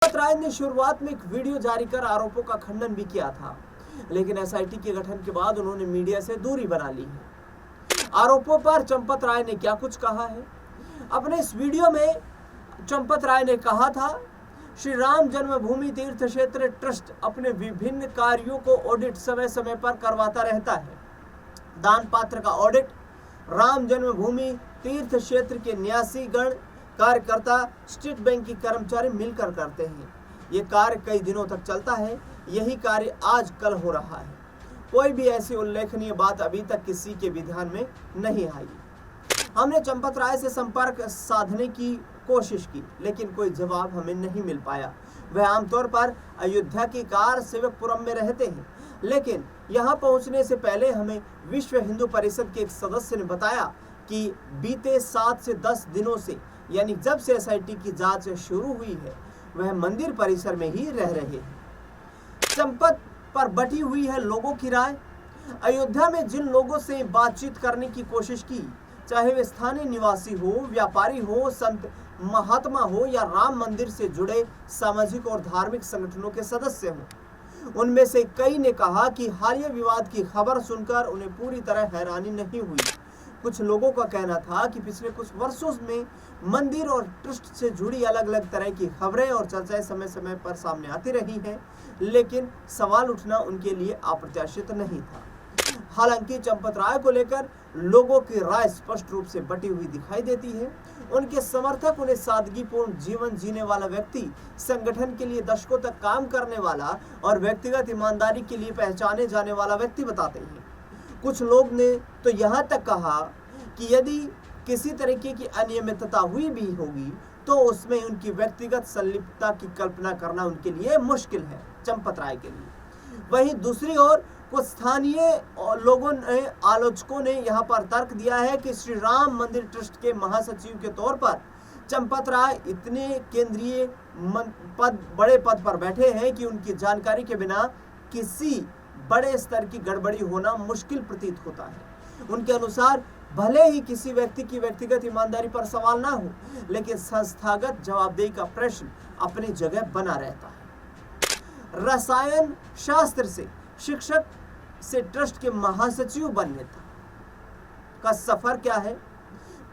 चंपत राय ने शुरुआत में एक वीडियो जारी कर आरोपों का खंडन भी किया था, लेकिन एसआईटी के गठन के बाद उन्होंने मीडिया से दूरी बना ली है। आरोपों पर चंपत राय ने क्या कुछ कहा है? अपने इस वीडियो में चंपत राय ने कहा था, श्री राम जन्मभूमि तीर्थ क्षेत्र ट्रस्ट अपने विभिन्न कार्यों को ऑडिट समय समय पर करवाता रहता है। दान पात्र का ऑडिट राम जन्मभूमि तीर्थ क्षेत्र के न्यासी गण कार्यकर्ता स्टेट बैंक के कर्मचारी मिलकर करते हैं। ये कार्य कई दिनों तक चलता है। यही कार्य आज कल हो रहा है। कोई भी ऐसी उल्लेखनीय बात अभी तक किसी के भी ध्यान में नहीं आई। हमने चंपत राय से संपर्क साधने की कोशिश की, लेकिन कोई जवाब हमें नहीं मिल पाया। वह आमतौर पर अयोध्या की कार सेवकपुरम में रहते हैं, लेकिन यहाँ पहुँचने से पहले हमें विश्व हिंदू परिषद के एक सदस्य ने बताया कि बीते 7 से 10 दिनों से, यानी जब से एसआईटी की जांच शुरू हुई है, वह मंदिर परिसर में ही रह रहे हैं। चंपत पर बटी हुई है लोगों की राय। अयोध्या में जिन लोगों से बातचीत करने की कोशिश की, चाहे वे स्थानीय निवासी हो, व्यापारी हो, संत महात्मा हो या राम मंदिर से जुड़े सामाजिक और धार्मिक संगठनों के सदस्य हों, उनमें से कई ने कहा कि हालिया विवाद की खबर सुनकर उन्हें पूरी तरह हैरानी नहीं हुई। कुछ लोगों का कहना था कि पिछले कुछ वर्षों में मंदिर और ट्रस्ट से जुड़ी अलग अलग तरह की खबरें और चर्चाएं समय समय पर सामने आती रही हैं, लेकिन सवाल उठना उनके लिए अप्रत्याशित नहीं था। हालांकि चंपत राय को लेकर लोगों की राय स्पष्ट रूप से बटी हुई दिखाई देती है। उनके समर्थक उन्हें सादगीपूर्ण जीवन जीने वाला व्यक्ति, संगठन के लिए दशकों तक काम करने वाला और व्यक्तिगत ईमानदारी के लिए पहचाने जाने वाला व्यक्ति बताते हैं। कुछ लोग ने तो यहाँ तक कहा कि यदि किसी तरीके की अनियमितता हुई भी होगी तो उसमें उनकी व्यक्तिगत संलिप्तता की कल्पना करना उनके लिए मुश्किल है, चंपत राय के लिए। वहीं दूसरी ओर कुछ स्थानीय लोगों ने, आलोचकों ने यहाँ पर तर्क दिया है कि श्री राम मंदिर ट्रस्ट के महासचिव के तौर पर चंपत राय इतने केंद्रीय बड़े पद पर बैठे हैं कि उनकी जानकारी के बिना किसी बड़े स्तर की गड़बड़ी होना मुश्किल प्रतीत होता है। उनके अनुसार भले ही किसी व्यक्ति की व्यक्तिगत ईमानदारी पर सवाल ना हो, लेकिन संस्थागत जवाबदेही का प्रश्न अपनी जगह बना रहता है। रसायन शास्त्र से शिक्षक से ट्रस्ट के महासचिव बनने का सफर क्या है?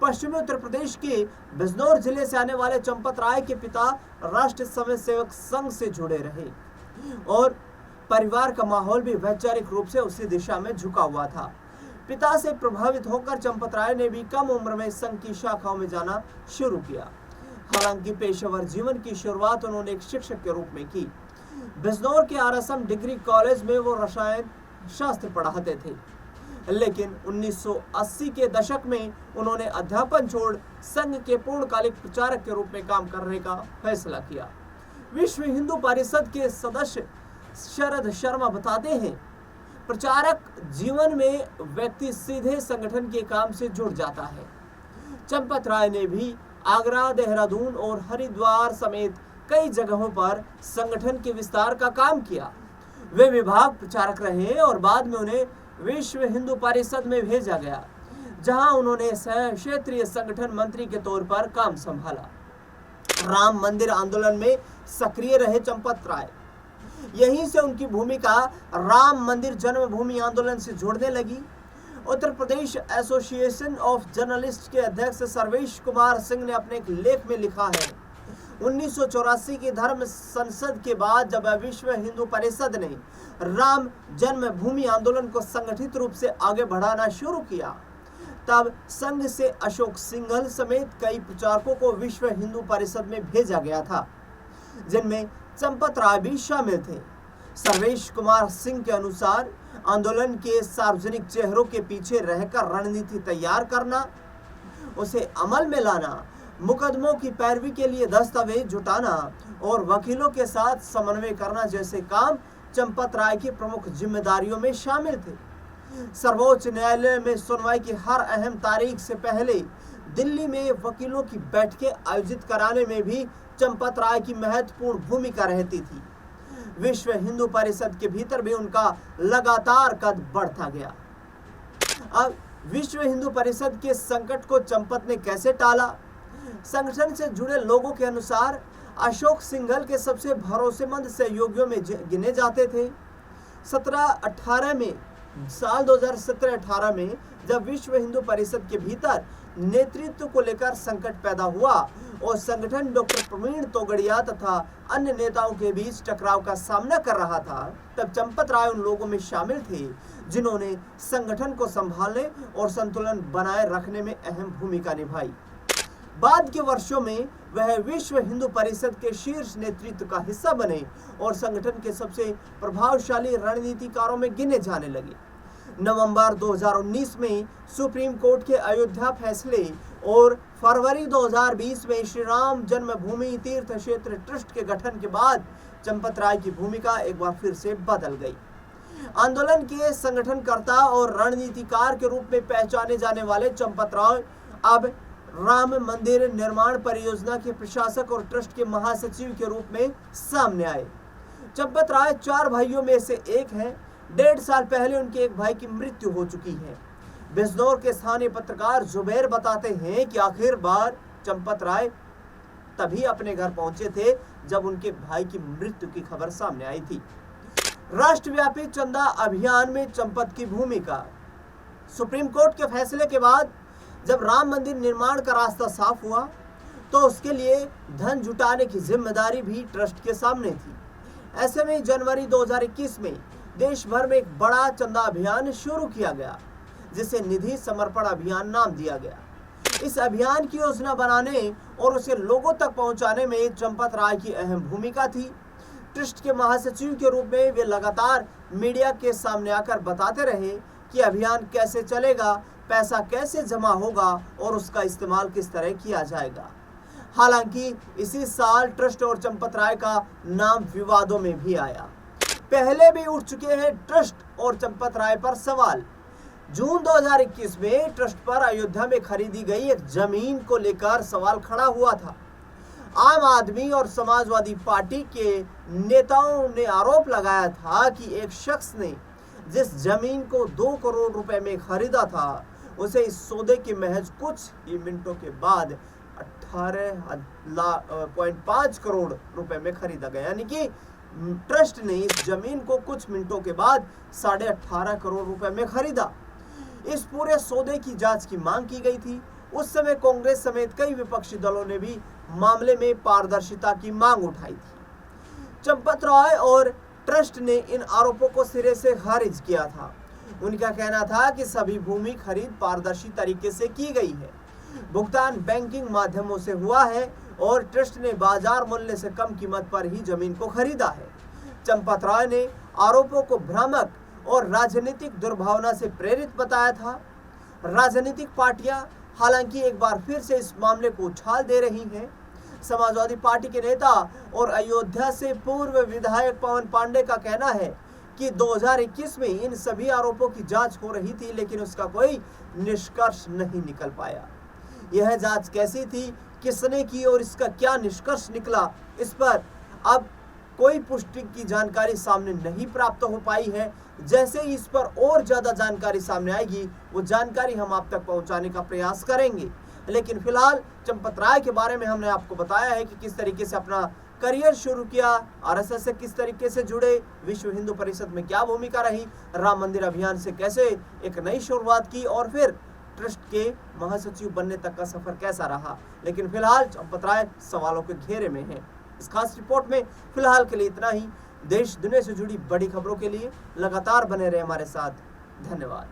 पश्चिमी उत्तर प्रदेश के बिजनौर जिले से आने वाले चंपत राय के पिता राष्ट्रीय स्वयं सेवक संघ से जुड़े रहे और परिवार का माहौल भी वैचारिक रूप से उसी दिशा में झुका हुआ था। पिता से प्रभावित होकर चंपत राय ने भी कम उम्र में संघ की शाखाओं में जाना शुरू किया। हालांकि पेशेवर जीवन की शुरुआत उन्होंने एक शिक्षक के रूप में की। बिजनौर के आरएसएम डिग्री कॉलेज में वो रसायन शास्त्र पढ़ाते थे, लेकिन 1980 के दशक में उन्होंने अध्यापन छोड़ संघ के पूर्णकालिक प्रचारक के रूप में काम करने का फैसला किया। विश्व हिंदू परिषद के सदस्य शरद शर्मा बताते हैं, प्रचारक जीवन में व्यक्ति सीधे संगठन के काम से जुड़ जाता है। चंपत राय ने भी आगरा, देहरादून और हरिद्वार समेत कई जगहों पर संगठन के विस्तार का काम किया। वे विभाग प्रचारक रहे और बाद में उन्हें विश्व हिंदू परिषद में भेजा गया, जहां उन्होंने क्षेत्रीय संगठन मंत्री के तौर पर काम संभाला। राम मंदिर आंदोलन में सक्रिय रहे चंपत राय। यहीं से उनकी भूमिका राम मंदिर जन्मभूमि आंदोलन से जुड़ने लगी। Uttar Pradesh association of journalist के अध्यक्ष सर्वेश कुमार सिंह ने अपने एक लेख में लिखा है, 1984 की धर्म संसद के बाद जब विश्व हिंदू परिषद ने राम जन्मभूमि आंदोलन को संगठित रूप से आगे बढ़ाना शुरू किया, तब संघ से अशोक सिंघल समेत कई प्रचारकों को विश्व हिंदू परिषद में भेजा गया था, जिनमें चंपत राय भी शामिल थे। सर्वेश कुमार सिंह के अनुसार आंदोलन के सार्वजनिक चेहरों के पीछे रहकर रणनीति तैयार करना, उसे अमल में लाना, मुकदमों की पैरवी के लिए दस्तावेज जुटाना और वकीलों के साथ समन्वय करना जैसे काम चंपत राय की प्रमुख जिम्मेदारियों में शामिल थे। सर्वोच्च न्यायालय में सुनवाई की हर अहम तारीख से पहले दिल्ली में वकीलों की बैठकें आयोजित कराने में भी चंपत राय की महत्वपूर्ण भूमिका रहती थी। विश्व हिंदू परिषद के भीतर भी उनका लगातार कद बढ़ता गया। अब विश्व हिंदू परिषद के संकट को चंपत ने कैसे टाला? संगठन से जुड़े लोगों के अनुसार अशोक सिंघल के सबसे भरोसेमंद सहयोगियों में गिने जाते थे। 17-18 में साल 2017-18 में जब विश्व हिंदू परिषद के भीतर नेतृत्व को लेकर संकट पैदा हुआ और संगठन डॉक्टर प्रवीण तोगड़िया तथा अन्य नेताओं के बीच टकराव का सामना कर रहा था, तब चंपत राय उन लोगों में शामिल थे जिन्होंने संगठन को संभालने और संतुलन बनाए रखने में अहम भूमिका निभाई। बाद के वर्षों में वह विश्व हिंदू परिषद के शीर्ष नेतृत्व का हिस्सा बने और संगठन के सबसे प्रभावशाली रणनीतिकारों में गिने जाने लगे। नवंबर 2019 में सुप्रीम कोर्ट के अयोध्या फैसले और फरवरी 2020 में श्री राम जन्मभूमि तीर्थ क्षेत्र ट्रस्ट के गठन के बाद चंपत राय की भूमिका एक बार फिर से बदल गई। आंदोलन के संगठनकर्ता और रणनीतिकार के रूप में पहचाने जाने वाले चंपत राय अब राम मंदिर निर्माण परियोजना के प्रशासक और ट्रस्ट के महासचिव के रूप में सामने आए। चंपत राय 4 भाइयों में से एक हैं। 1.5 साल पहले उनके एक भाई की मृत्यु हो चुकी है। बिजनौर के स्थानीय पत्रकार जुबैर बताते हैं कि आखिर बार चंपत राय तभी अपने घर पहुंचे थे जब उनके भाई की मृत्यु की खबर सामने आई थी। राष्ट्रव्यापी चंदा अभियान में चंपत की भूमिका। सुप्रीम कोर्ट के फैसले के बाद जब राम मंदिर निर्माण का रास्ता साफ हुआ तो उसके लिए धन जुटाने की जिम्मेदारी भी ट्रस्ट के सामने थी। ऐसे में जनवरी 2021 में देश भर में एक बड़ा चंदा अभियान शुरू किया गया जिसे निधि समर्पण अभियान नाम दिया गया। इस अभियान की योजना बनाने और उसे लोगों तक पहुंचाने में चंपत राय की अहम भूमिका थी। ट्रस्ट के महासचिव के रूप में वे लगातार मीडिया के सामने आकर बताते रहे कि अभियान कैसे चलेगा, पैसा कैसे जमा होगा और उसका इस्तेमाल किस तरह किया जाएगा। हालांकि इसी साल ट्रस्ट और चंपत राय का नाम विवादों में भी आया। पहले भी उठ चुके हैं ट्रस्ट और चंपत राय पर सवाल। जून 2021 में ट्रस्ट पर अयोध्या में खरीदी गई एक जमीन को लेकर सवाल खड़ा हुआ था। आम आदमी और समाजवादी पार्टी के नेताओं ने आरोप लगाया था कि एक शख्स ने जिस जमीन को 2 करोड़ रुपए में खरीदा था उसे इस सौदे के महज कुछ ही मिनटों के बाद 18.5 करोड़ रुपए में खरीदा गया। यानी कि ट्रस्ट ने इस जमीन को कुछ मिनटों के बाद 18.5 करोड़ रुपए में खरीदा। इस पूरे सौदे की जांच की मांग की गई थी। उस समय कांग्रेस समेत कई विपक्षी दलों ने भी मामले में पारदर्शिता की मांग उठाई थी। चंपत राय और ट्रस्ट ने इन आरोपों को सिरे से खारिज किया था। उनका कहना था कि सभी भूमि खरीद पारदर्शी तरीके से की गई है, भुगतान बैंकिंग माध्यमों से हुआ है और ट्रस्ट ने बाजार मूल्य से कम कीमत पर ही जमीन को खरीदा है। चंपत राय ने आरोपों को भ्रामक और राजनीतिक दुर्भावना से प्रेरित बताया था। राजनीतिक पार्टियां हालांकि एक बार फिर से इस मामले को उछाल दे रही हैं। समाजवादी पार्टी के नेता और अयोध्या से पूर्व विधायक पवन पांडे का कहना है कि 2021 में इन सभी आरोपों की जांच हो रही थी लेकिन उसका कोई निष्कर्ष नहीं निकल पाया। यह जांच कैसी थी, किसने की और इसका क्या निष्कर्ष निकला, इस पर अब कोई पुष्टि की जानकारी सामने नहीं प्राप्त हो पाई है। जैसे ही इस पर और ज्यादा जानकारी सामने आएगी वो जानकारी हम आप तक पहुंचाने का प्रयास करेंगे। लेकिन फिलहाल चंपत राय के बारे में हमने आपको बताया है कि किस तरीके से अपना करियर शुरू किया, आरएसएस से किस तरीके से जुड़े, विश्व हिंदू परिषद में क्या भूमिका रही, राम मंदिर अभियान से कैसे एक नई शुरुआत की और फिर ट्रस्ट के महासचिव बनने तक का सफर कैसा रहा। लेकिन फिलहाल चंपत राय सवालों के घेरे में है। इस खास रिपोर्ट में फिलहाल के लिए इतना ही। देश दुनिया से जुड़ी बड़ी खबरों के लिए लगातार बने रहे हमारे साथ। धन्यवाद।